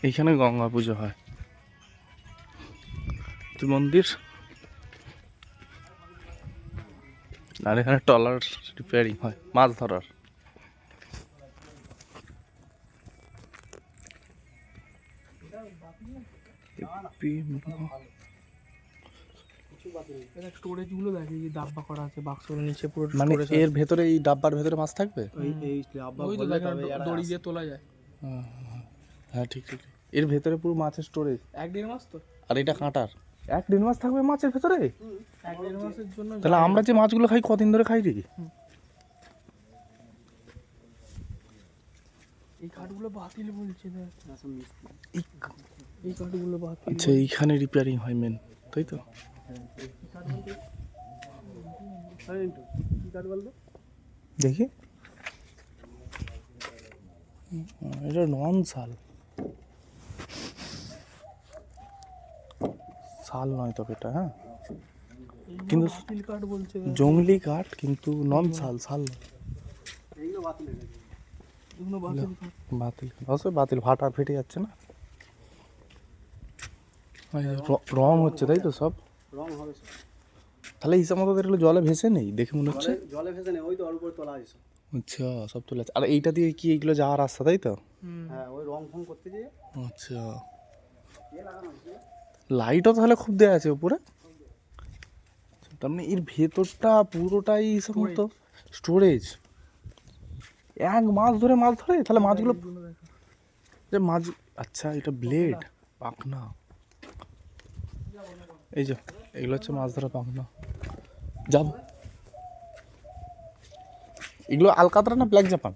এইখানে গঙ্গা পুজো হয়, মন্দির। আর এখানে ট্রলার রিপেয়ারিং হয়, মাছ ধরার। স্টোরেজ গুলো দেখে যে ডাব্বা করা আছে, বাক্সের নিচে পুরো মানে এর ভেতরে, এই ডাব্বার ভেতরে মাছ থাকবে। দড়ি দিয়ে তোলা যায়। হ্যাঁ ঠিক ঠিক, এর ভেতরে পুরো মাছের স্টোরেজ। 1-1.5 মাস তো। আর এটা কাঁটার 1-1.5 মাস থাকবে মাছের ভেতরে। 1-1.5 মাসের জন্য। তাহলে আমরা যে মাছগুলো খাই কদিন ধরে খাই রে? এই কাঠগুলো বাতিল বলছে, এই কাঠগুলো বাতিল। আচ্ছা, এইখানে রিপেয়ারিং হয় মেন, তাই তো? দেখি, এটা নন শাল, শাল নয় তবে এটা। হ্যাঁ, কিন্তু কাঠ বলছে, জংলি কাঠ, কিন্তু নন শাল, শাল বাতিল। অবশ্যই বাতিল, ভাটা ফেটে যাচ্ছে না? রং হচ্ছে, তাই তো? সব রং হবে। তাহলে হিসাব মতো এগুলো জলে ভেসে নেই, দেখে মনে হচ্ছে। জলে ভেসে নেই, ওই তো ওর উপর তোলা আছে। আচ্ছা, সব তুলে আছে। আর এইটা দিয়ে কি এগুলো যাওয়ার রাস্তা, তাই তো? হ্যাঁ, ওই রং ফং করতে গিয়ে। আচ্ছা, লাইটও তাহলে খুব দেওয়া আছে উপরে। তার মানে এর ভেতরটা পুরোটাই হিসাব মতো স্টোরেজ। এক মাস ধরে মাছ ধরে, তাহলে মাছগুলো যে মাছ। আচ্ছা, এটা ব্লেড, পাখনা। এই যে এগুলো হচ্ছে মাছ ধরা পাখনা। যাব, এগুলো আলকাতরা না ব্ল্যাক জাপান?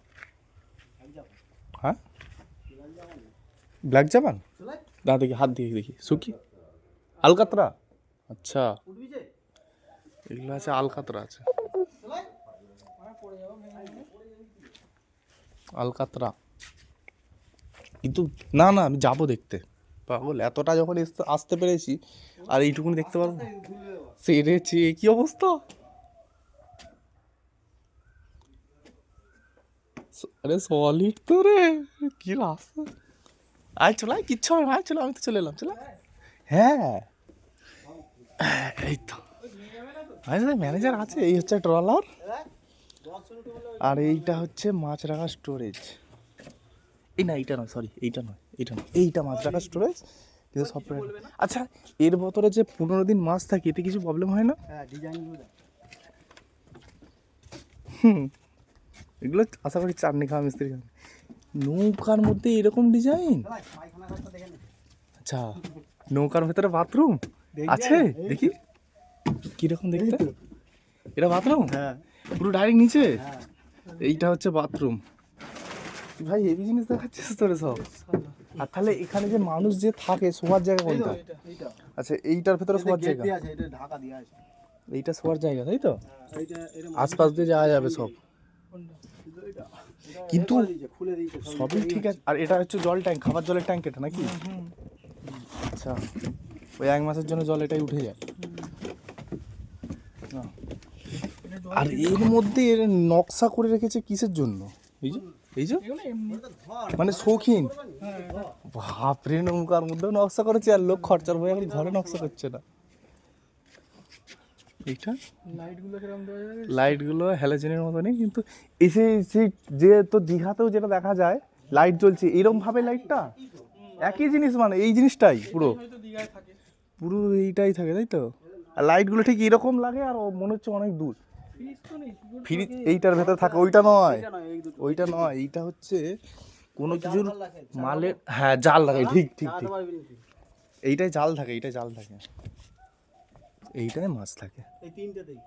হ্যাঁ, ব্ল্যাক জাপান। না দেখি, হাত দিয়ে দেখি, সুকি আলকাতরা। আচ্ছা, এগুলো আছে আলকাতরা, আছে আলকাতরা। কিন্তু না না, আমি যাবো দেখতে। পাগল, এতটা যখন আসতে পেরেছি আর এইটুকুনি দেখতে পারবো? সেরেছে, কি অবস্থা! আরে সলিড তো রে, কি রাস্তা! আয় চলো, কিচ্ছু হবে না, চলো, আমি তো চলে এলাম, চলো। হ্যাঁ, এই তো ম্যানেজার আছে। এই হচ্ছে ট্রলার, আর এইটা হচ্ছে মাছ রাখার স্টোরেজ। এই না, এইটা নয়, সরি, এইটা নয়, এইটা নয়, এইটা মাছ রাখার স্টোরেজ। কিন্তু সব। আচ্ছা, এর ভেতরে যে 15 দিন মাছ থাকে, এতে কিছু প্রবলেম হয় না? হ্যাঁ, ডিজাইনগুলো এগুলো আশা করি চাটনি খাওয়া মিস্ত্রি খাবে। নৌকার মধ্যে এরকম ডিজাইন। আচ্ছা, নৌকার ভেতরে বাথরুম আছে, দেখি কিরকম দেখতে। এটা বাথরুম? হ্যাঁ, পুরো ডাইরেক্ট নিচে। এইটা হচ্ছে বাথরুম। ভাই, হেভি জিনিস দেখাচ্ছিস তোরে সব। আর তাহলে এখানে যে মানুষ যে থাকে, শোয়ার জায়গা কোনটা? আচ্ছা, এইটার ভেতরে শোয়ার জায়গা, এটা ঢাকা দেওয়া আছে। এইটা শোয়ার জায়গা, তাই তো? আশপাশ দিয়ে যাওয়া যাবে সব, কিন্তু খুলে দিয়েছে সবই ঠিক আছে। আর এটা হচ্ছে জল ট্যাঙ্ক, খাবার জলের ট্যাঙ্ক এটা নাকি? আচ্ছা, ওই 1 মাসের জন্য জল এটাই উঠে যায়। আর এর মধ্যে এর নকশা করে রেখেছে কিসের জন্য? এই যে, এই যে মানে শৌখিন। বাপরে, নৌকার মধ্যেও নকশা করেছে, আর লোক খরচার বই এখন ঘরে নকশা করছে না। এইটা লাইটগুলো হ্যালোজেনের মতনই, কিন্তু এসে যে তো দীঘাতেও যেটা দেখা যায় লাইট জ্বলছে এরকম ভাবে, লাইটটা একই জিনিস, মানে এই জিনিসটাই পুরো পুরো এইটাই থাকে, তাই তো? আর লাইটগুলো ঠিক এরকম লাগে, আর মনে হচ্ছে অনেক দূর। ফ্রিজ এইটার ভেতর থাকে, ওইটা নয়, ওইটা নয়, এইটা হচ্ছে কোনো কিছুর মালের। হ্যাঁ, জাল লাগে, ঠিক ঠিক ঠিক, এইটাই জাল থাকে, এইটাই জাল থাকে, এইটাই মাছ থাকে। এই তিনটেতেই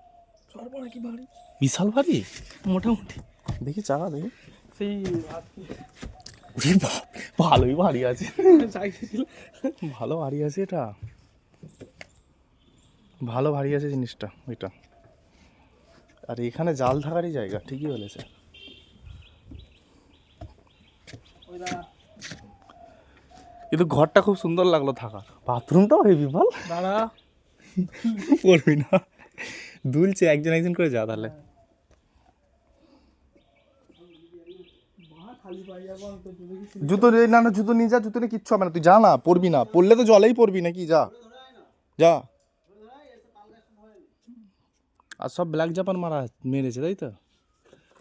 কি ভারী, বিশাল ভারী, মোটামুটি। দেখি চাকা দেখি। সেই ভালোই ভারী আছে, ভালো ভারী আছে, এটা ভালো ভারী আছে জিনিসটা ওইটা। আর এখানে জাল থাকারই জায়গা, ঠিকই বলেছে। কিন্তু ঘরটা খুব সুন্দর লাগলো থাকার, বাথরুমটাও হেভি। বল দাঁড়া, করবি না, দুলছে, একজন একজন করে যা তাহলে। জুতো না না জুতো নিয়ে যা, জুতো নিয়ে কিচ্ছু হবে না, তুই যা না, পড়বি না, পড়লে তো জলেই পড়বি নাকি, যা যা। আর সব ব্ল্যাক জাপান মেরেছে তাই তো,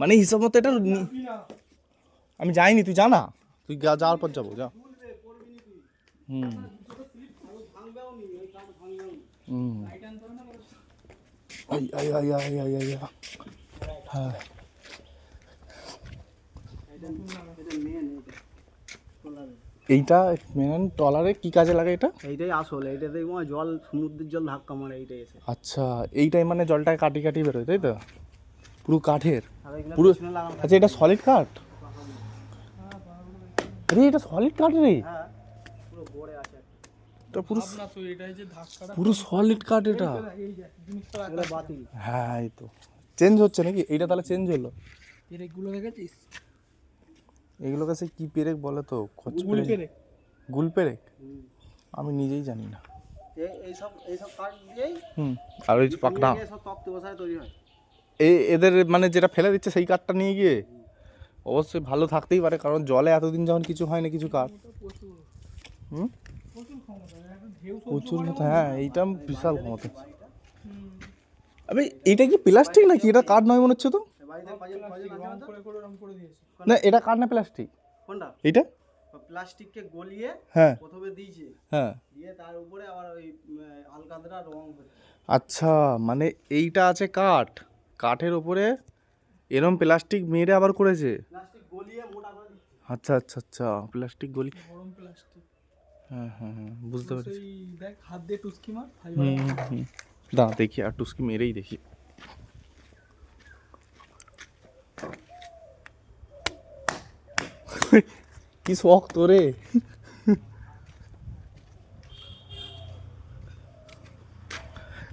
মানে হিসাব মতো এটা আমি যাইনি, তুই যা না, তুই যাওয়ার পর যাবো, যা। হুম হুম হ্যাঁ এইটা মেন ট্রলারে কি কাজে লাগে এটা? এইটাই আসলে, এইটাতে জল, সমুদ্রের জল ধাক্কা মারে এইটাই এসে। আচ্ছা এইটাই মানে জলটায় কাটি কাটি বেরোয় তাই তো, পুরো কাঠের আর এগুলো পুরো। পেছনে লাগানো আচ্ছা এটা সলিড কাঠ? আরে এটা সলিড কাঠ রে? হ্যাঁ, পুরো গড়ে আছে একটা। এটা পুরো না তো এটাই যে ধাক্কাটা পুরো সলিড কাঠ এটা। এই যে জিনিসটা এগুলো বাতিল। হ্যাঁ এই তো চেঞ্জ হচ্ছে নাকি, এইটা তাহলে চেঞ্জ হলো। পেরেকগুলো দেখেছিস? এগুলো কাছে কি পেরেক বলে তো, খোঁজ গুল পেরেক, পেরেক। গুল পেরেক, আমি নিজেই জানি না। এইসব কাঠ দিয়েই হুম আর ওই যে পাকড়া সব তক্ত বসায় তৈরি হয়। এদের মানে যেটা ফেলে দিচ্ছে সেই কাঠটা নিয়ে গিয়ে অবশ্যই ভালো থাকতেই পারে, কারণ জলে এতদিন যখন কিছু হয় না কিছু কাঠ। হুম প্রচুর ক্ষমতা, একটা ঢেউ প্রচুর মতো, হ্যাঁ এইটা বিশাল ক্ষমতা। আবে এইটা কি প্লাস্টিক নাকি, এটা কাঠ নয় মনে হচ্ছে তো? বাড়িতে কজন আছে না তো? রং করে দিয়েছে। না এটা কাঠ না প্লাস্টিক কোনটা? এইটা? প্লাস্টিককে গলিয়ে হ্যাঁ প্রথমে দিয়েছে, হ্যাঁ দিয়ে তার উপরে আবার ওই আলকাতরা রং হচ্ছে। আচ্ছা মানে এইটা আছে কাঠ, কাঠের ওপরে এরম প্লাস্টিক মেরে আবার করেছে। প্লাস্টিক গলিয়ে মোটা করে দিচ্ছে। আচ্ছা আচ্ছা আচ্ছা প্লাস্টিক গলি, গরম প্লাস্টিক। হ্যাঁ হ্যাঁ হ্যাঁ বুঝতে পেরেছি। সেই দেখ হাত দিয়ে টুসকি মার হুম হুম দাঁড়া দেখি আর টুসকি মেরেই দেখি। কি শখ তোরে।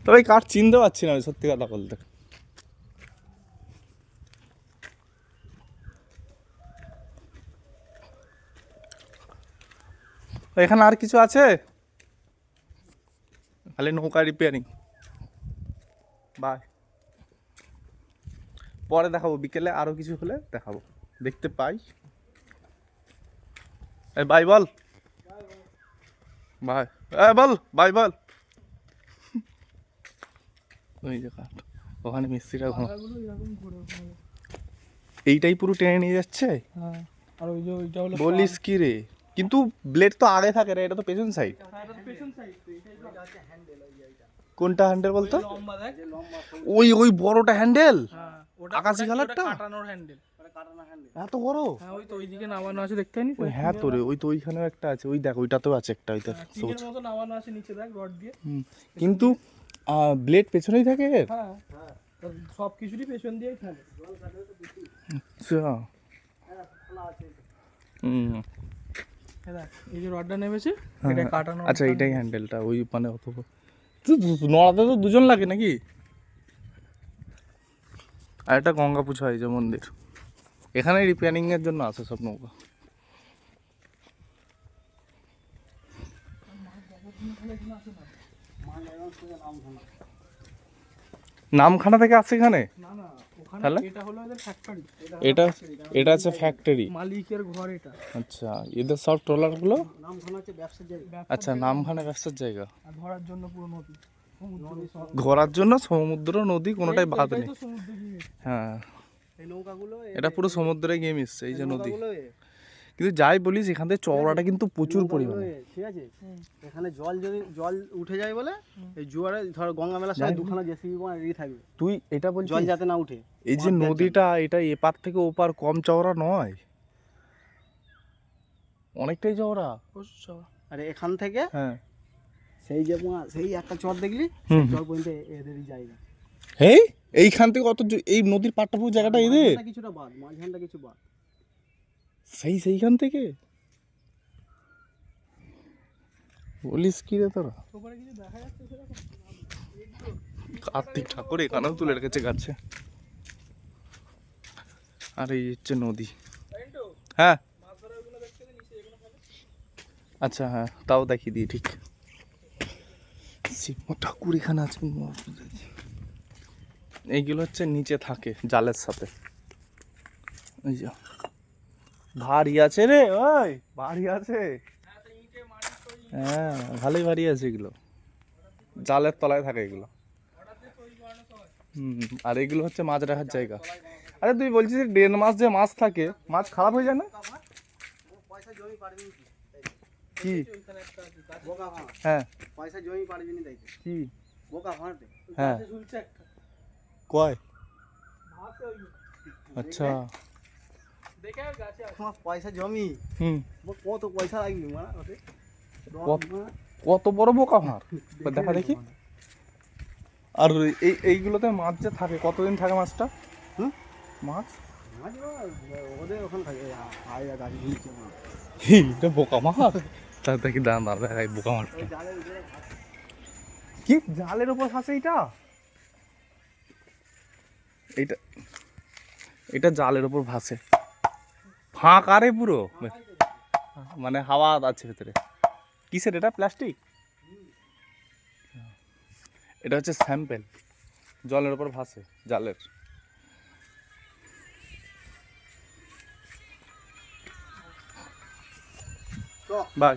তবে এই কাঠ চিনতে পারছি না আমি, সত্যি কথা বলতে। এখানে আর কিছু আছে? খালি নৌকা রিপেয়ারিং। বাই, পরে দেখাবো, বিকেলে আরো কিছু হলে দেখাবো, দেখতে পাই। এই বাই বল, বাই বল, বাই বল। ওই যে কাঠ, ওখানে মিস্ত্রিরা পাখাগুলো এরকম ঘুরে ঘুরে। এইটাই পুরো টেনে নিয়ে যাচ্ছে। হ্যাঁ আর ওই যে ওইটা হলো বলিস কি রে, কিন্তু ব্লেড তো আগে থাকে রে, এটা তো পেছন সাইড। পেছন সাইড তো এটাই তো। এটা হচ্ছে হ্যান্ডেল, ওই যে এইটা কোনটা হ্যান্ডেল বলতো? লম্বা দেখ। যে লম্বা ওই ওই বড়টা হ্যান্ডেল, হ্যাঁ ওটা আকাশি ওটা- কালারটা? ওটা কাটানোর হ্যান্ডেল। কাটানো হ্যান্ডেল। এত বড়? হ্যাঁ ওই তো ওইদিকে নামানো আছে, দেখতে পাইনি? ওই হ্যাঁ তোরে ওই তো ওইখানেও একটা আছে, ওই দেখ ওইটাতেও আছে একটা, ওই দেখ সবুজ। টিনের মতো নামানো আছে নিচে দেখ রড দিয়ে। হুম, কিন্তু ব্লেড পেছনেই থাকে এর? হ্যাঁ সব কিছুরই পেছন দিয়েই ফেলে। আচ্ছা হুম হ্যাঁ দেখ এই যে রডটা নেমেছে হ্যাঁ, এটা হ্যাঁ। কাটানো। আচ্ছা এইটাই হ্যান্ডেলটা, ওই মানে অত নড়াতে তো দুজন লাগে নাকি? আর একটা গঙ্গা পুজো হয় যে মন্দির, এখানে রিপেয়ারিং এর জন্য আসে সব নৌকা। নামখানা থেকে আসে এখানে? না না ওখানে তাহলে? এটা হলো এদের ফ্যাক্টরি, এটা এটা হচ্ছে ফ্যাক্টরি। মালিকের ঘর এটা। আচ্ছা এদের সব ট্রলারগুলো? নামখানা হচ্ছে ব্যবসার জায়গা। আচ্ছা নামখানা ব্যবসার জায়গা, আর ধরার জন্য পুরো নদী সমুদ্র সব। ঘোরার জন্য সমুদ্র নদী কোনোটাই বাদ এটাই নেই। তো সমুদ্র গিয়ে। হ্যাঁ এই নৌকাগুলো এটা পুরো সমুদ্রে গিয়ে মিশছে, এই যে নদী। নৌকাগুলো কিন্তু যাই বলিস এখান থেকে চওড়াটা কিন্তু প্রচুর পরিমাণে। ঠিক আছে, এখানে জল উঠে যায় বলে এই জোয়ারে ধর গঙ্গা মেলার সময় দুখানা জেসিবি রেডি থাকবে, তুই এটা বলছিস জল যাতে না উঠে। এই যে নদীটা, এটা এপার থেকে ওপার কম চওড়া নয়, অনেকটাই চওড়া। প্রচুর চওড়া। আর এখান থেকে হ্যাঁ সেই যে সেই একটা চর দেখলি, হুম। চর পর্যন্ত এদেরই জায়গা। এই এইখান থেকে অত এই নদীর পাটটা পুরো জায়গাটা এদের, মাঝখানটা কিছুটা বাদ, মাঝখানটা কিছু বাদ। সেইখান থেকে বলিস কি রে তোরা। ওপরে কিছু দেখা যাচ্ছে সেরকম? কার্তিক ঠাকুর এখানেও তুলে রেখেছে গাছে। আর এই হচ্ছে নদী। হ্যাঁ মাছ ধরা ওগুলো দেখতে নিচে এগুলো ফেলে। আচ্ছা হ্যাঁ তাও দেখিয়ে দিই ঠিক। শিব ঠাকুর এখানে আছে, এইগুলো হচ্ছে নিচে থাকে জালের সাথে, এই যে ভারী আছে রে, ওই ভারী আছে। হ্যাঁ ভালোই ভারী আছে এগুলো, জালের তলায় থাকে এগুলো। আর এগুলো হচ্ছে মাছ রাখার জায়গা। আরে তুই বলছিস ড্রেন মাছ, যে মাছ থাকে, মাছ খারাপ হয়ে যায় না? পয়সা জমি পারবি না কি? বোকা ভাঙা, হ্যাঁ পয়সা জমি পারবি না তাই তো। কি? বোকা ভাঙাতে হ্যাঁ ঝুলছে একটা কয়? ভাসে ওই আচ্ছা। দেখে গাছে আছে। তোমার পয়সা জমি, হুম। কত পয়সা লাগবে মারা ওতে? কত বড় বোকা ভাঁড়, দেখা দেখি। আর এইগুলোতে মাছ যে থাকে, কতদিন থাকে মাছটা? হুম? মাছ মাছ ওদের ওখানে থাকে আয়া গাছ ঝুলছে মাছ। এটা বোকা মাছ? তার দেখি দাঁড়া দাঁড়া দেখাই বোকা মাছটা। ওই জালের উপরে ভাসে। কি জালের উপর ফাঁসে এইটা? এইটা এটা জালের উপর ভাসে, ফাঁকা রে পুরো, মানে হাওয়া আছে ভেতরে। কিসের এটা? প্লাস্টিক? এটা হচ্ছে স্যাম্পেল, জলের উপর ভাসে, জালের। চ। বাই।